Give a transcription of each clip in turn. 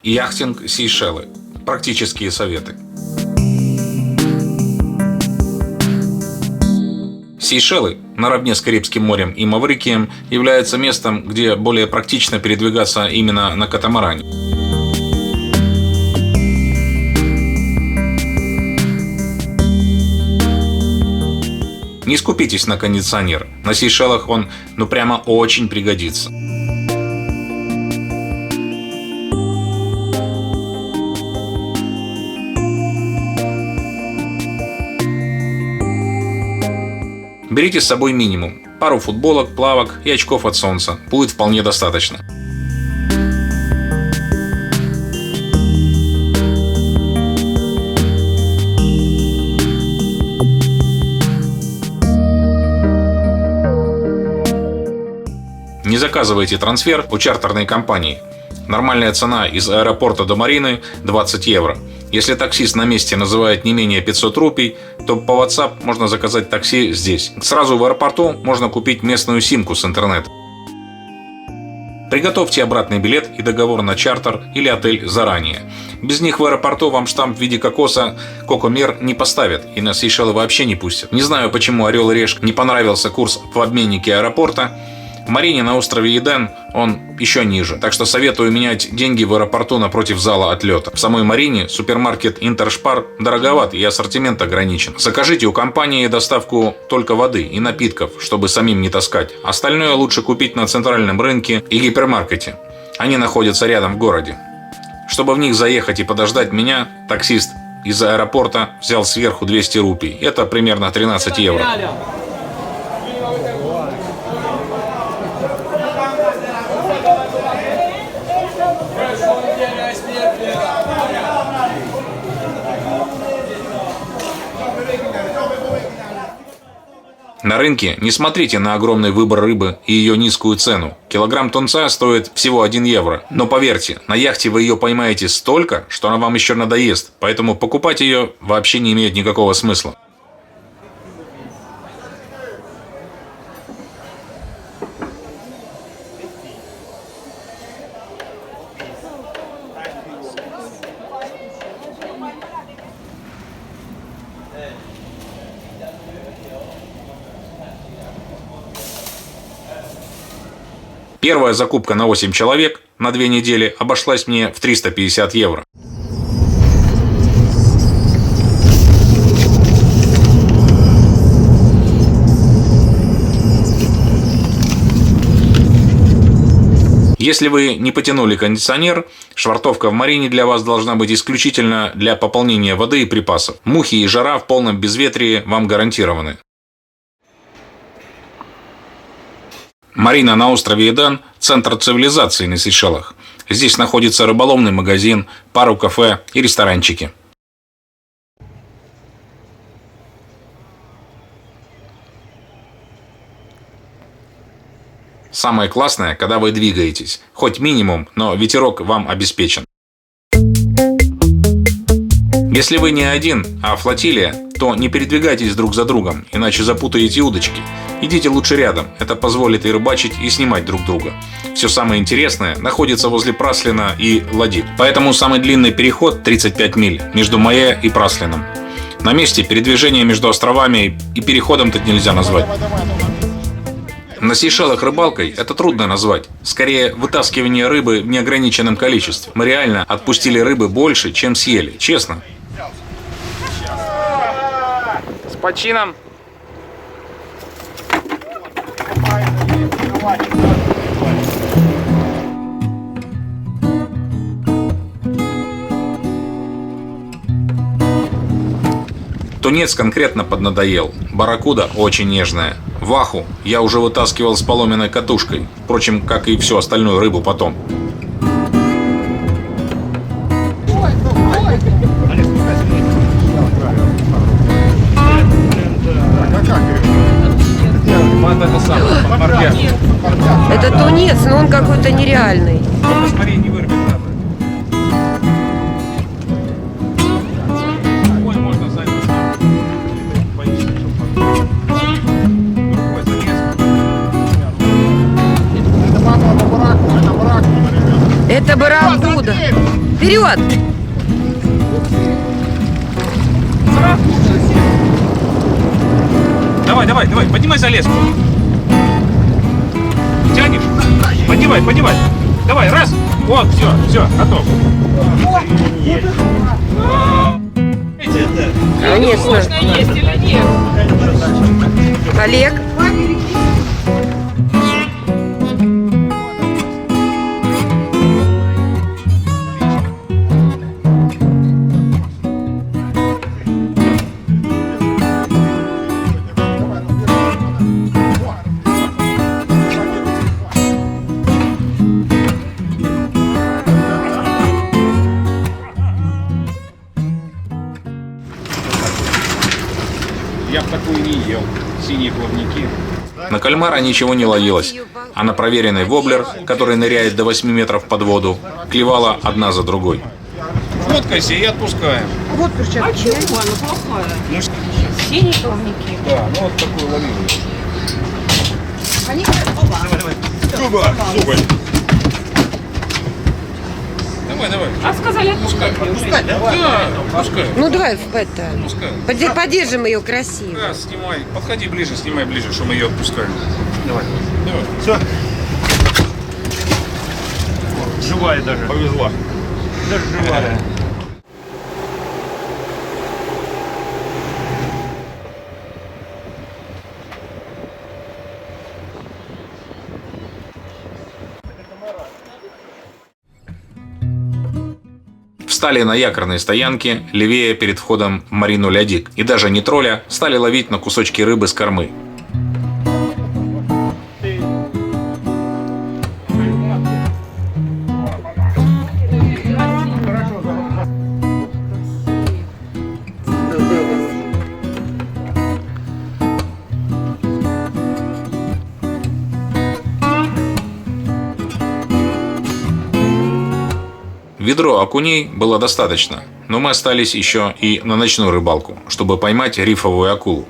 Яхтинг Сейшелы. Практические советы. Сейшелы, наравне с Карибским морем и Маврикием, являются местом, где более практично передвигаться именно на катамаране. Не скупитесь на кондиционер. На Сейшелах он прямо очень пригодится. Берите с собой минимум. Пару футболок, плавок и очков от солнца. Будет вполне достаточно. Не заказывайте трансфер у чартерной компании. Нормальная цена из аэропорта до марины 20 евро. Если таксист на месте называет не менее 500 рупий, то по WhatsApp можно заказать такси здесь. Сразу в аэропорту можно купить местную симку с интернета. Приготовьте обратный билет и договор на чартер или отель заранее. Без них в аэропорту вам штамп в виде кокоса Кокомер не поставят и на Сейшелы вообще не пустят. Не знаю, почему Орел и Решка не понравился курс в обменнике аэропорта. В марине на острове Еден он еще ниже, так что советую менять деньги в аэропорту напротив зала отлета. В самой марине супермаркет Интершпар дороговат и ассортимент ограничен. Закажите у компании доставку только воды и напитков, чтобы самим не таскать. Остальное лучше купить на центральном рынке и гипермаркете. Они находятся рядом в городе. Чтобы в них заехать и подождать меня, таксист из аэропорта взял сверху 200 рупий. Это примерно 13 евро. На рынке не смотрите на огромный выбор рыбы и ее низкую цену. Килограмм тунца стоит всего 1 евро. Но поверьте, на яхте вы ее поймаете столько, что она вам еще надоест. Поэтому покупать ее вообще не имеет никакого смысла. Первая закупка на 8 человек на 2 недели обошлась мне в 350 евро. Если вы не потянули кондиционер, швартовка в марине для вас должна быть исключительно для пополнения воды и припасов. Мухи и жара в полном безветрии вам гарантированы. Марина на острове Еден – центр цивилизации на Сейшелах. Здесь находится рыболовный магазин, пару кафе и ресторанчики. Самое классное, когда вы двигаетесь. Хоть минимум, но ветерок вам обеспечен. Если вы не один, а флотилия, то не передвигайтесь друг за другом, иначе запутаете удочки. Идите лучше рядом, это позволит и рыбачить, и снимать друг друга. Все самое интересное находится возле Праслина и Ладик. Поэтому самый длинный переход 35 миль между Мае и Праслином. На месте передвижение между островами и переходом тут нельзя назвать. На Сейшелах рыбалкой это трудно назвать. Скорее, вытаскивание рыбы в неограниченном количестве. Мы реально отпустили рыбы больше, чем съели, честно. С почином. Тунец конкретно поднадоел. Барракуда очень нежная. Ваху я уже вытаскивал с поломенной катушкой. Впрочем, как и всю остальную рыбу потом. Это тунец, но он какой-то нереальный. Посмотри, не вырвет надо. Можно занять. Это барракуда. Вперед! Давай, давай, давай, поднимай за леску. Тянешь? Поднимай, поднимай. Давай, раз. Вот, все, все, готов. Конечно. Есть или нет? Олег? Я бы такую не ел. Синие плавники. На кальмара ничего не ловилось, а на проверенный воблер, который ныряет до 8 метров под воду, клевала одна за другой. Фоткайся и отпускаем. Вот перчатки. А чего она плохая? Ну, Синие плавники. да, ну вот такую ловили. Давай, давай. А сказали отпускать. Да, отпускай. Ну давай в это. Пускай. Поддержим ее красиво. Да, снимай. Подходи ближе, снимай ближе, что мы ее отпускаем. Давай. Давай. Все. Живая даже. Повезла. Даже живая. Встали на якорной стоянке, левее перед входом в марину Лядик. И даже не тролля, стали ловить на кусочки рыбы с кормы. Ведро окуней было достаточно, но мы остались еще и на ночную рыбалку, чтобы поймать рифовую акулу.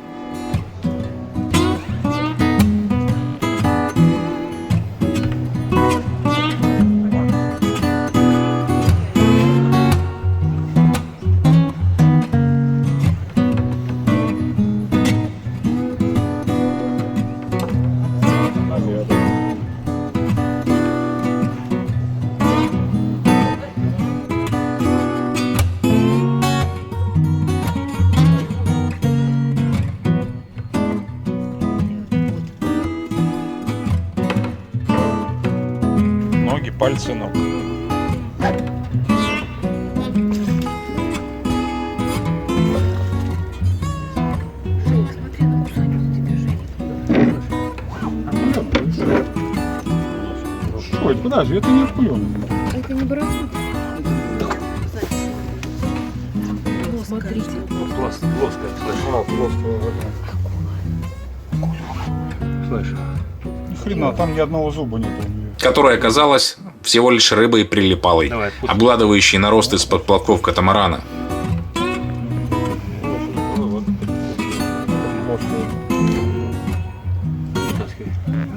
Ноги, пальцы ног. Ой, подожди, это не акулёнок. Это не барахло. Смотрите. Плоская, плоская вода. Слышь. Ни хрена, там ни одного зуба нет у нее. Которая оказалась всего лишь рыбой прилипалой, Давай, отпусти. обгладывающей наросты из-под плавков катамарана.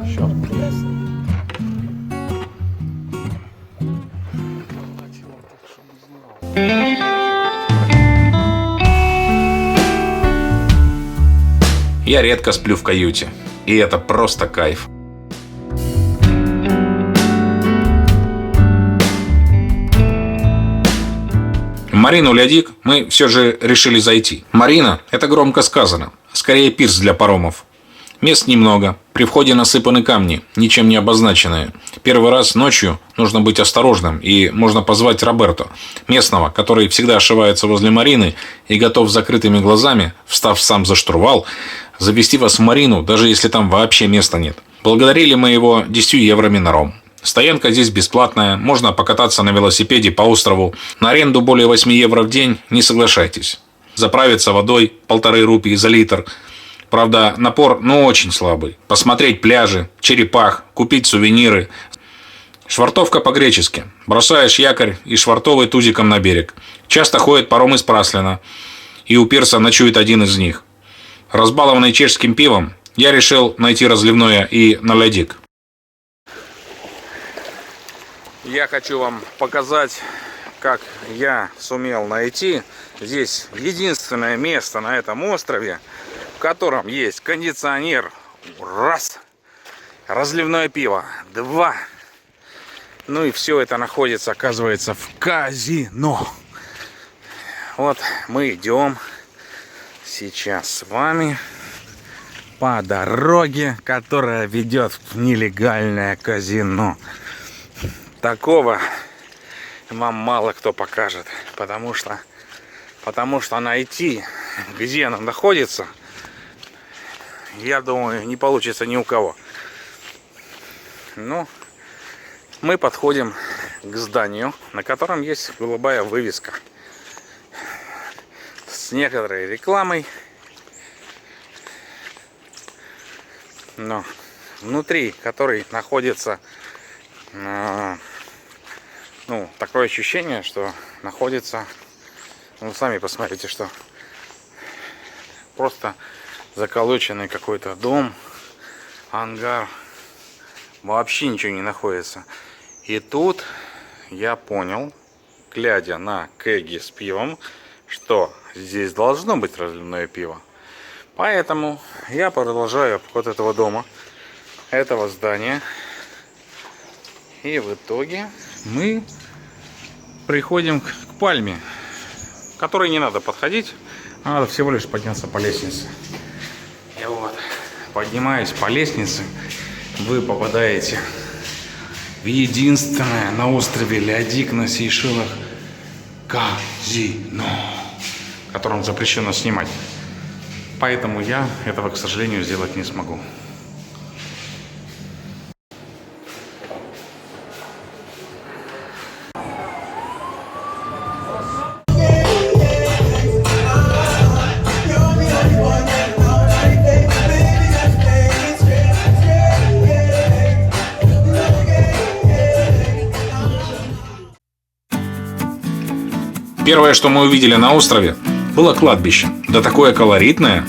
Сейчас. Я редко сплю в каюте, и это просто кайф. В марину Лядик мы все же решили зайти. Марина – это громко сказано, скорее пирс для паромов. Мест немного, при входе насыпаны камни, ничем не обозначенные. Первый раз ночью нужно быть осторожным, и можно позвать Роберто, местного, который всегда ошивается возле марины и готов с закрытыми глазами, встав сам за штурвал, завести вас в марину, даже если там вообще места нет. Благодарили мы его 10 евро на ром. Стоянка здесь бесплатная, можно покататься на велосипеде по острову. На аренду более 8 евро в день не соглашайтесь. Заправиться водой 1,5 рупии за литр. Правда, напор, очень слабый. Посмотреть пляжи, черепах, купить сувениры. Швартовка по-гречески. Бросаешь якорь и швартовый тузиком на берег. Часто ходят паром из Праслина. И у пирса ночует один из них. Разбалованный чешским пивом, я решил найти разливное и на Лядик. Я хочу вам показать как я сумел найти здесь единственное место на этом острове, в котором есть кондиционер, раз, разливное пиво, два, ну и все это находится, оказывается, в казино. Вот мы идем сейчас с вами по дороге, которая ведет в нелегальное казино. Такого вам мало кто покажет, потому что найти, где она находится, я думаю, не получится ни у кого. Ну, мы подходим к зданию, на котором есть голубая вывеска с некоторой рекламой. Но внутри которой находится, ну, такое ощущение, что находится, ну, сами посмотрите, что просто заколоченный какой-то дом, ангар, вообще ничего не находится. И тут я понял, глядя на кеги с пивом, что здесь должно быть разливное пиво. Поэтому я продолжаю обход этого дома, этого здания. И в итоге мы приходим к пальме, к которой не надо подходить, а надо всего лишь подняться по лестнице. И вот, поднимаясь по лестнице, вы попадаете в единственное на острове Ля-Дик на Сейшелах казино, в котором запрещено снимать. Поэтому я этого, к сожалению, сделать не смогу. Первое, что мы увидели на острове, было кладбище. Да такое колоритное.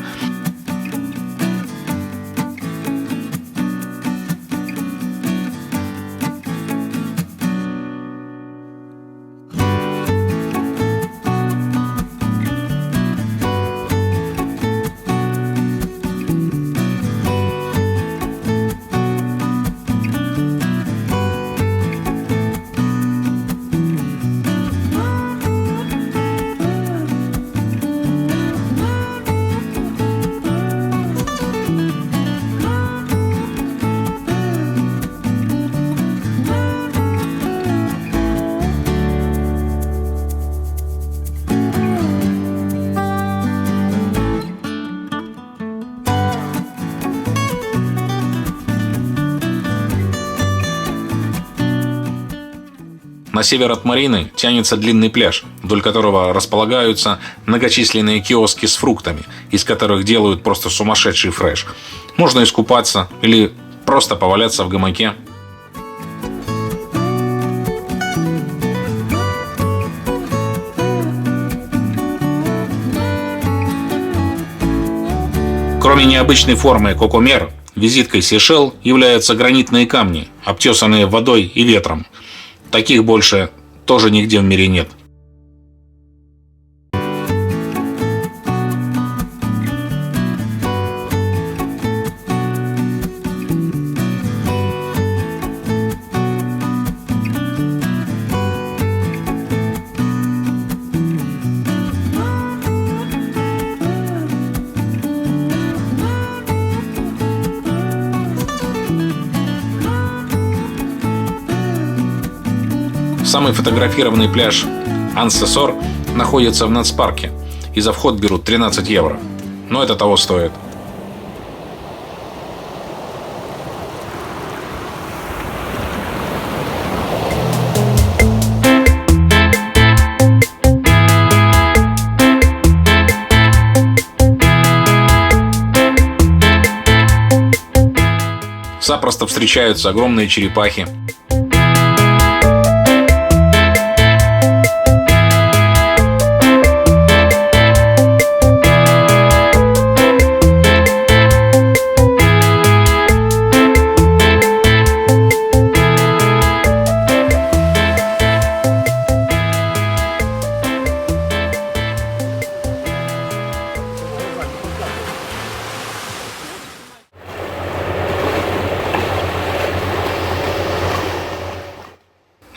На север от Марины тянется длинный пляж, вдоль которого располагаются многочисленные киоски с фруктами, из которых делают просто сумасшедший фреш. Можно искупаться или просто поваляться в гамаке. Кроме необычной формы кокомер, визиткой Сейшел являются гранитные камни, обтесанные водой и ветром. Таких больше тоже нигде в мире нет. Самый фотографированный пляж Ансесор находится в нацпарке, и за вход берут 13 евро. Но это того стоит. Запросто встречаются огромные черепахи.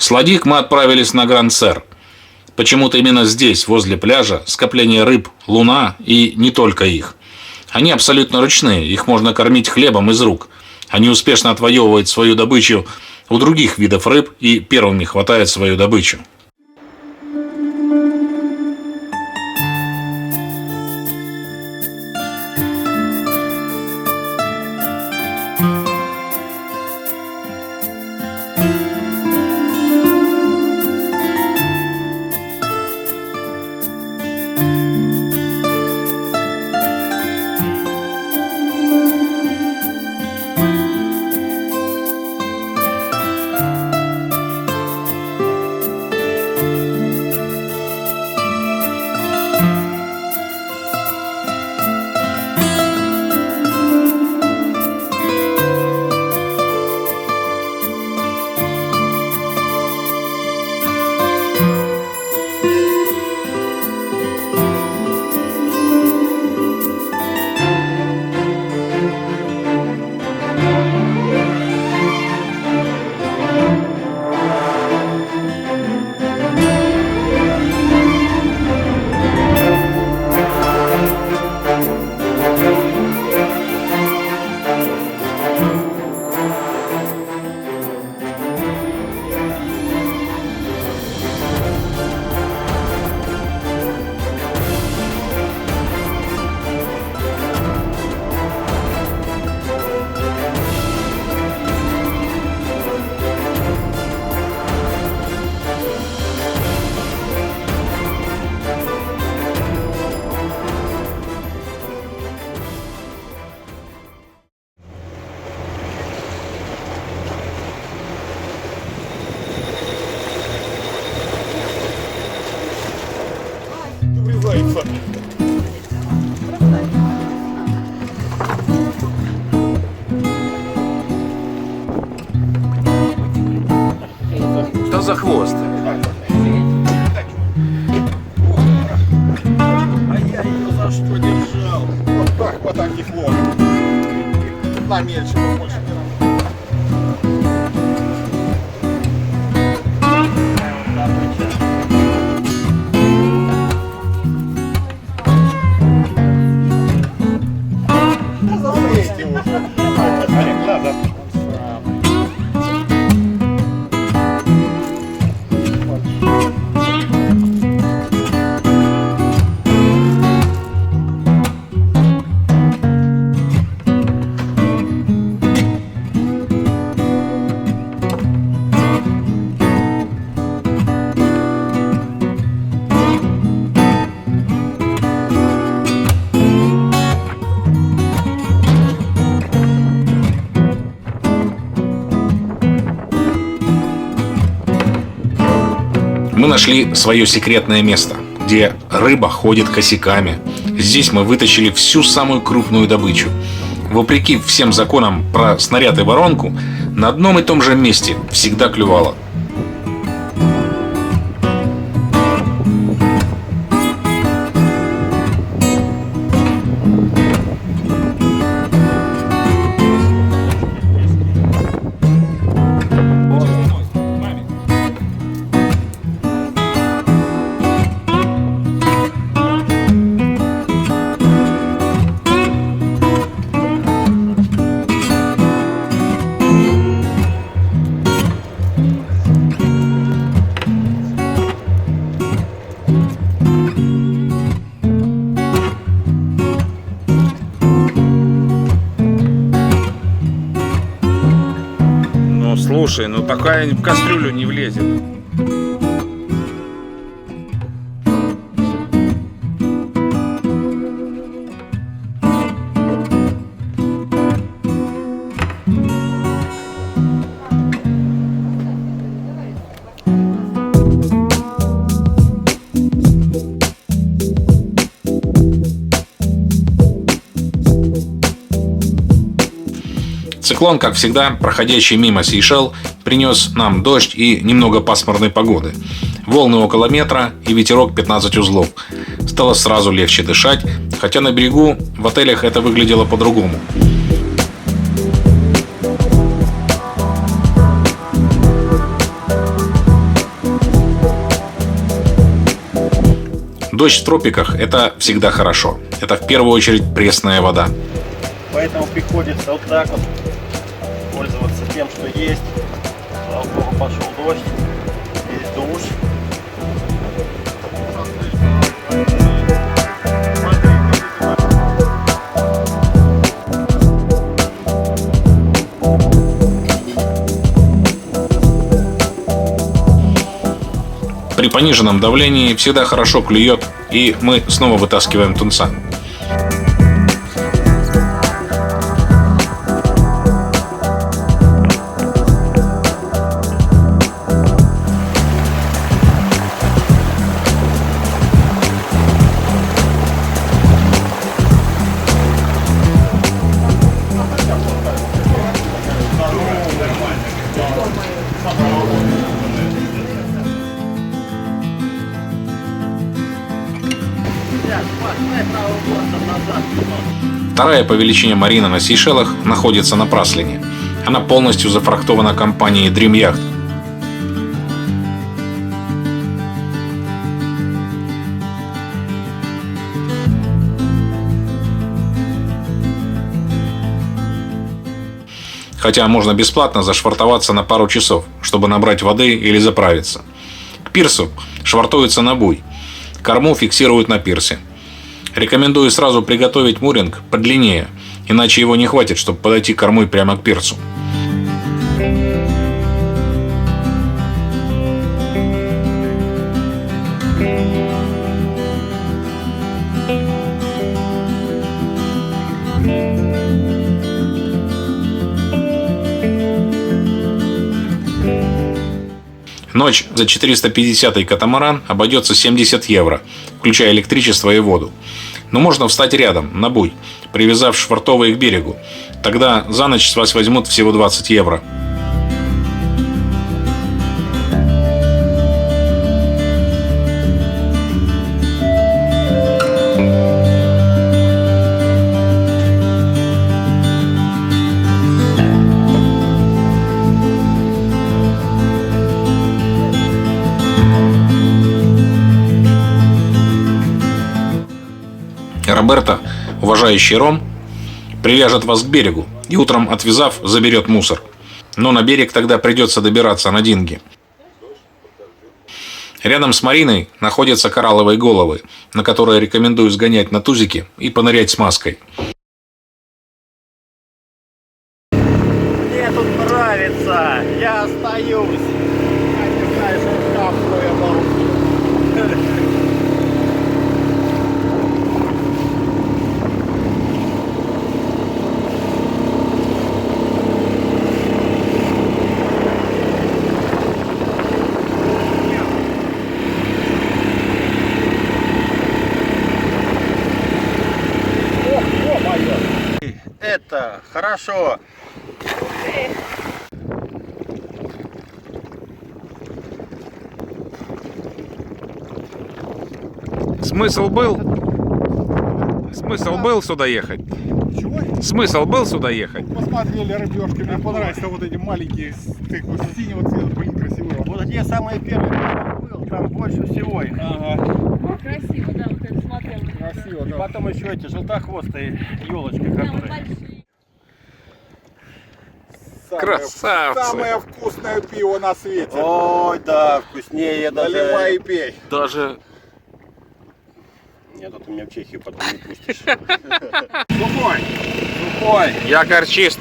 С Ладик мы отправились на Гранд-Сер. Почему-то именно здесь, возле пляжа, скопление рыб, луна и не только их. Они абсолютно ручные, их можно кормить хлебом из рук. Они успешно отвоевывают свою добычу у других видов рыб и первыми хватают свою добычу. Врезается. Что за хвост? А я ее за что держал? Вот так неплохо. На мельче, но больше не надо. Вместе уже. Надо. Мы нашли свое секретное место, где рыба ходит косяками. Здесь мы вытащили всю самую крупную добычу. Вопреки всем законам про снаряд и воронку, на одном и том же месте всегда клювало. Слушай, ну такая в кастрюлю не влезет. Циклон, как всегда, проходящий мимо Сейшел, принес нам дождь и немного пасмурной погоды. Волны около метра и ветерок 15 узлов. Стало сразу легче дышать, хотя на берегу в отелях это выглядело по-другому. Дождь в тропиках – это всегда хорошо. Это в первую очередь пресная вода. Поэтому приходится вот так вот пользоваться тем, что есть. Слава богу, пошел дождь, есть душ. При пониженном давлении всегда хорошо клюет, и мы снова вытаскиваем тунца. Вторая по величине марина на Сейшелах находится на Праслине. Она полностью зафрахтована компанией Dream Yacht. Хотя можно бесплатно зашвартоваться на пару часов, чтобы набрать воды или заправиться. К пирсу швартуется на буй. Корму фиксируют на пирсе. Рекомендую сразу приготовить муринг подлиннее, иначе его не хватит, чтобы подойти кормой прямо к пирсу. Ночь за 450-й катамаран обойдется 70 евро, включая электричество и воду. Но можно встать рядом, на буй, привязав швартовые к берегу. Тогда за ночь с вас возьмут всего 20 евро. Роберто, уважающий Ром, привяжет вас к берегу и утром, отвязав, заберет мусор. Но на берег тогда придется добираться на динги. Рядом с Мариной находятся коралловые головы, на которые рекомендую сгонять на тузики и понырять с маской. Мне тут нравится, я остаюсь. Я не знаю, что там, что я могу. Это хорошо. Смысл был? Смысл был сюда ехать? Чего? Смысл был сюда ехать? Посмотрели рыбешки, мне понравились вот эти маленькие, синего цвета, блин, красивые. Вот где самый первый был, там больше всего их. Ага, Красиво, да, вот это смотрел. красиво, И да. потом еще эти желтохвостые елочки, которые. Красавцы! Самое вкусное пиво на свете. Ой, да, вкуснее Наливай и даже. пей. Даже Нет, тут у меня в Чехию потом не пустишь. Сухой. Сухой. якорь чист.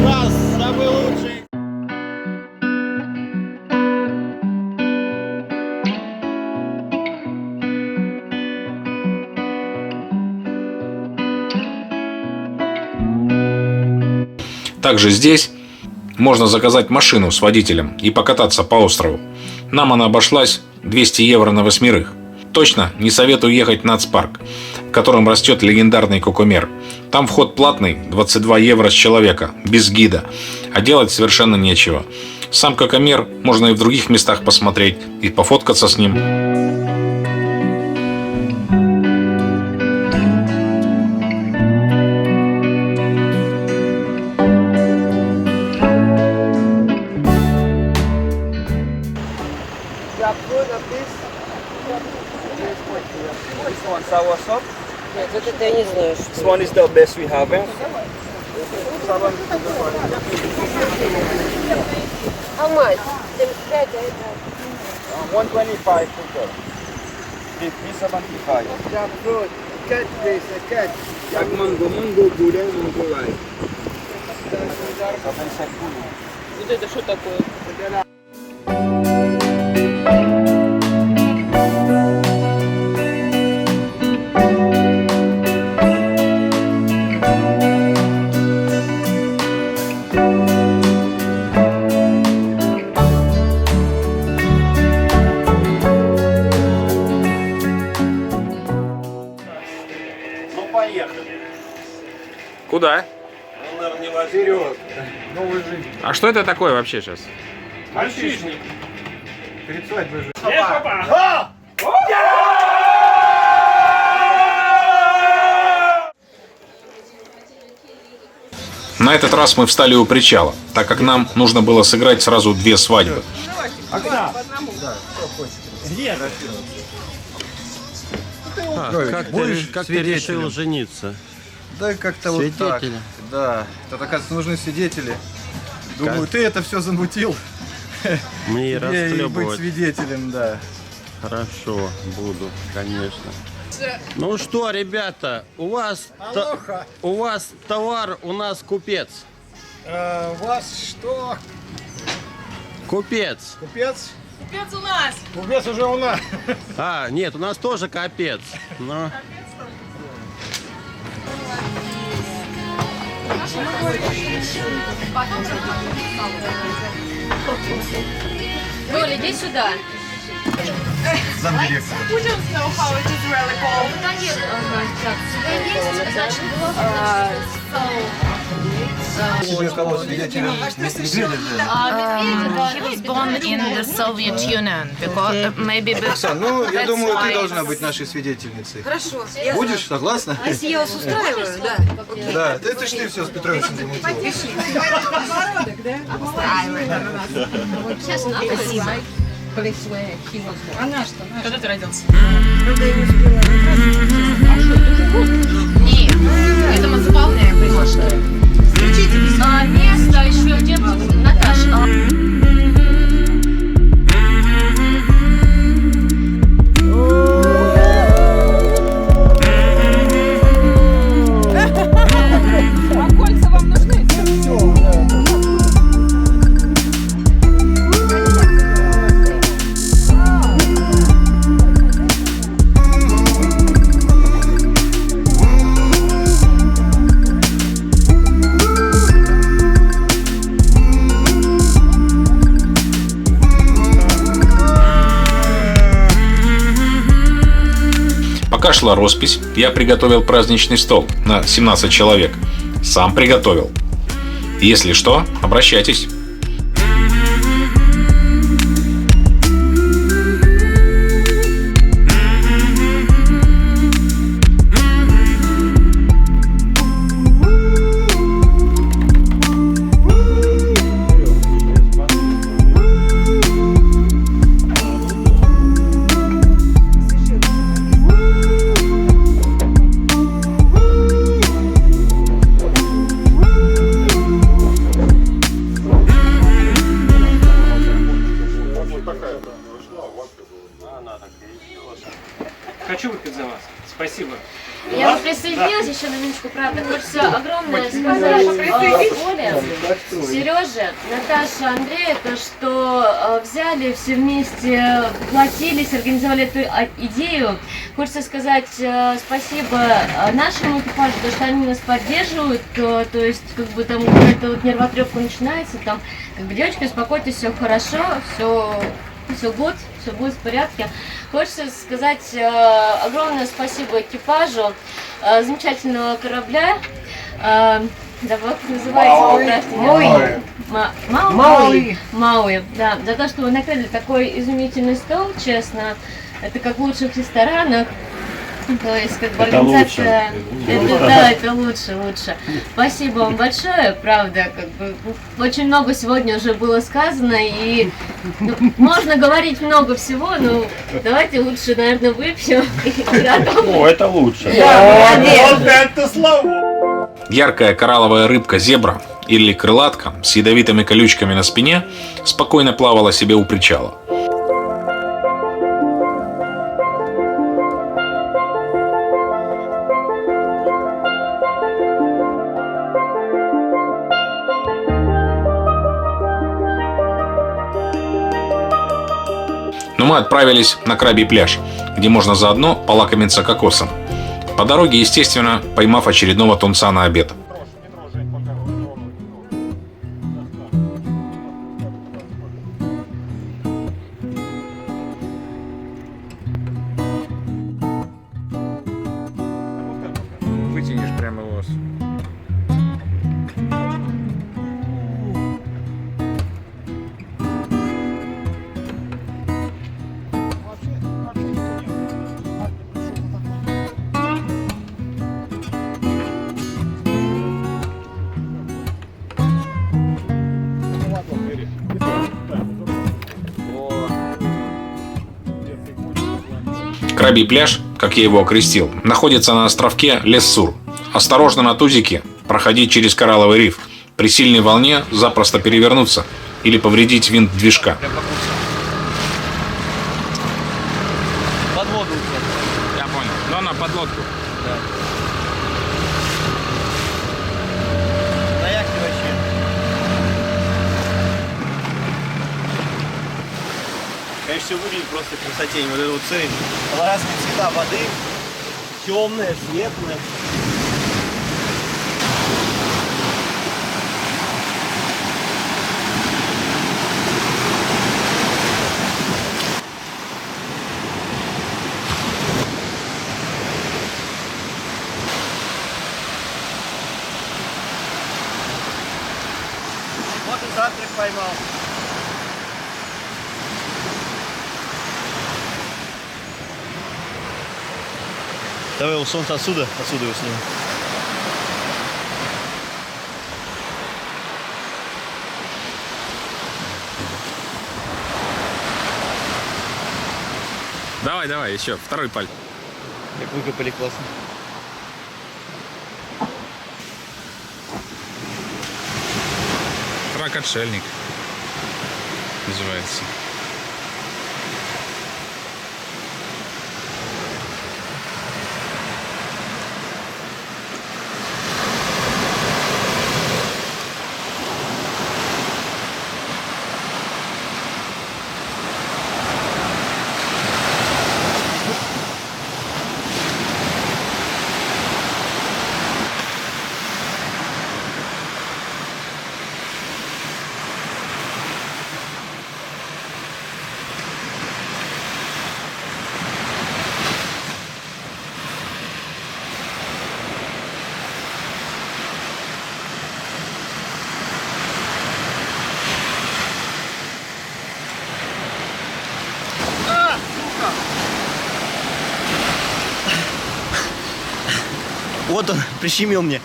У нас самый лучший. Также здесь можно заказать машину с водителем и покататься по острову. Нам она обошлась 200 евро на 8. Точно не советую ехать в нацпарк, в котором растет легендарный кокомер. Там вход платный, 22 евро с человека, без гида, а делать совершенно нечего. Сам кокомер можно и в других местах посмотреть и пофоткаться с ним. Вот это я не знаю, This что. one is the best we have. Eh? How much? 75, а это... 125 per 375. Как манго, манго гуля, манго лайк. Вот это что такое? Ну, поехали. Куда? Ну, наверное, не возьмет. Новая жизнь. А что это такое вообще сейчас? Мальчишник. Перед свадьбой же. На этот раз мы встали у причала, так как нам нужно было сыграть сразу 2 свадьбы. Как ты решил жениться? Да как-то вот так. Свидетели. Да. Тут, оказывается, нужны свидетели. Думаю, ты это все замутил. Мне и Тебе и быть расхлебывать. свидетелем, да. Хорошо, буду, конечно. Ну что, ребята, у вас товар, у нас купец. У вас что? Купец. Купец? Купец у нас! Купец уже у нас. А, нет, у нас тоже капец. Но... Доля, иди сюда. Замдиректор. Значит, было Тебе кого свидетелем? Медведев, He was born in the Soviet Union because maybe Оксан, ну, я that's думаю, ты why должна быть нашей свидетельницей. Хорошо. Будешь, согласна? Если я вас устраиваю, да. Да, это ж ты все с Петровичем замутил. Сейчас спасибо. Когда ты родился? Нет, это муниципальное приглашение. Место еще где Наташа. А кольца вам нужны? Пока шла роспись, я приготовил праздничный стол на 17 человек. Сам приготовил. Если что, обращайтесь. Хочу выпить за вас. Спасибо. Я бы присоединилась еще на минутку, правда. Хочется огромное сказать Оле, Сереже, Наташе, Андрею, то, что взяли все вместе, платились, организовали эту идею. Хочется сказать спасибо нашему экипажу, потому что они нас поддерживают, то есть как бы там какая-то вот нервотрепка начинается, там как бы девочки, успокойтесь, все хорошо, все будет в порядке. Хочется сказать огромное спасибо экипажу замечательного корабля. Да, вот называется Мауи. Да, за то, что вы накрыли такой изумительный стол, честно. Это как в лучших ресторанах. То есть, как бы Это организация... лучше. Да, это лучше. Спасибо вам большое, правда, как бы очень много сегодня уже было сказано, и можно говорить много всего, но давайте лучше, наверное, выпьем. О, это лучше. Да, молодец. Вот это слово! Яркая коралловая рыбка-зебра или крылатка с ядовитыми колючками на спине спокойно плавала себе у причала. Но мы отправились на Крабий пляж, где можно заодно полакомиться кокосом. По дороге, естественно, поймав очередного тунца на обед. Вытянешь прямо его. Крабий пляж, как я его окрестил, находится на островке Лессур. Осторожно на тузике проходить через коралловый риф. При сильной волне запросто перевернуться или повредить винт движка. Под воду. Я понял. Но на подлодку. На яхте вообще. Конечно, все выглядит просто красотень. Вот это вот цель. Разные цвета воды. Темная, светлая. Вот и завтрак поймал. Давай его солнце отсюда его снимем. Давай, еще. Второй пальц. Как выкопали классно. Рак-отшельник называется. Вот он, прищемил мне.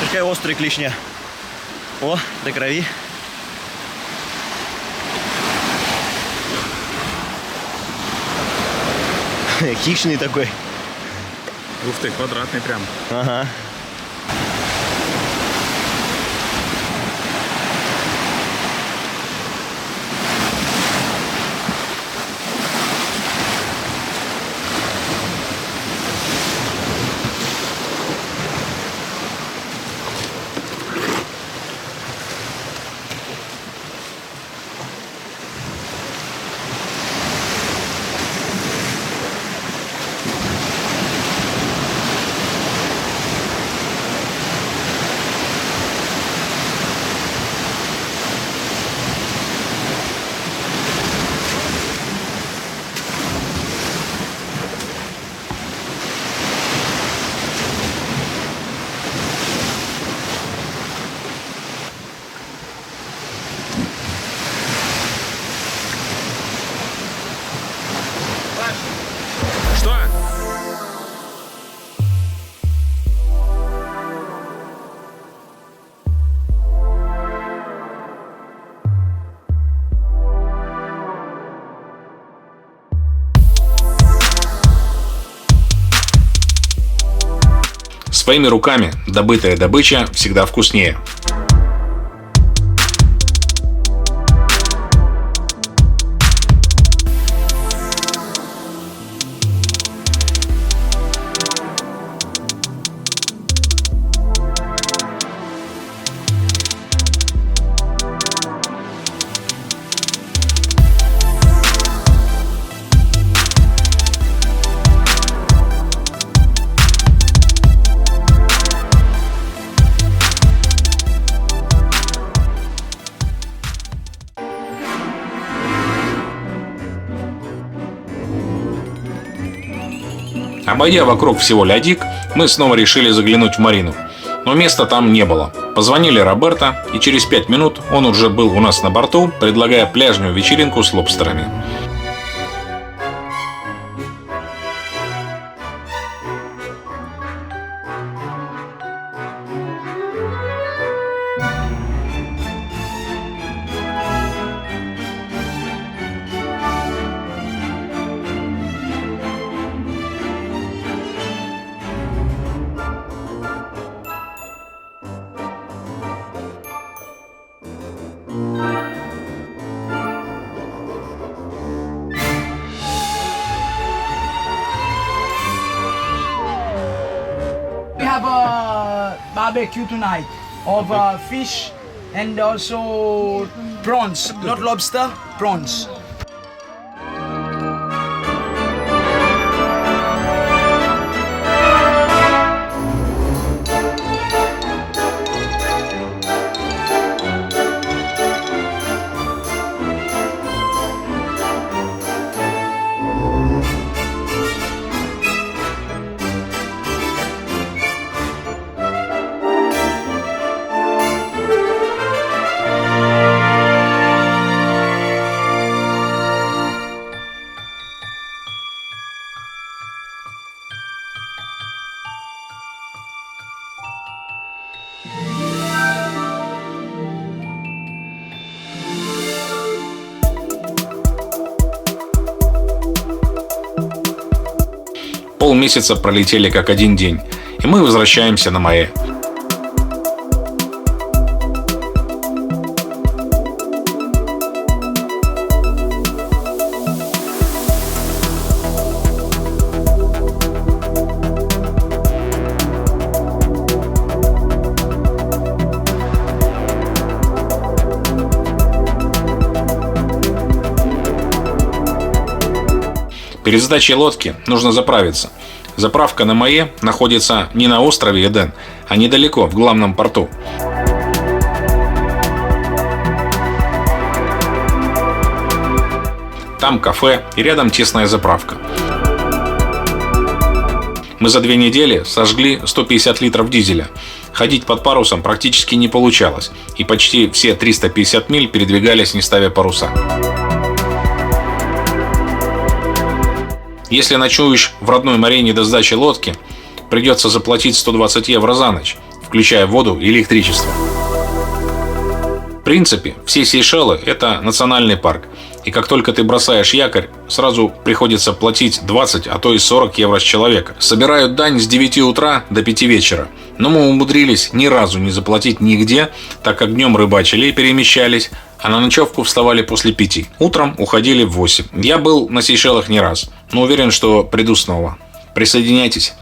Какая острая клешня. О, до крови. Хищный такой. Ух ты, квадратный прям. Ага. Своими руками добытая добыча всегда вкуснее. Обойдя вокруг всего Ля-Дик, мы снова решили заглянуть в марину. Но места там не было. Позвонили Роберто, и через 5 минут он уже был у нас на борту, предлагая пляжную вечеринку с лобстерами. We have a barbecue tonight of fish and also prawns, not lobster, prawns. Полмесяца пролетели как один день, и мы возвращаемся на Майе. Перед сдачей лодки нужно заправиться. Заправка на Майе находится не на острове Эден, а недалеко, в главном порту. Там кафе и рядом тесная заправка. Мы за 2 недели сожгли 150 литров дизеля. Ходить под парусом практически не получалось, и почти все 350 миль передвигались, не ставя паруса. Если ночуешь в родной Марине до сдачи лодки, придется заплатить 120 евро за ночь, включая воду и электричество. В принципе, все Сейшелы – это национальный парк, и как только ты бросаешь якорь, сразу приходится платить 20, а то и 40 евро с человека. Собирают дань с 9 утра до 5 вечера, но мы умудрились ни разу не заплатить нигде, так как днем рыбачили и перемещались, а на ночевку вставали после 5. Утром уходили в 8. Я был на Сейшелах не раз, но уверен, что приду снова. Присоединяйтесь.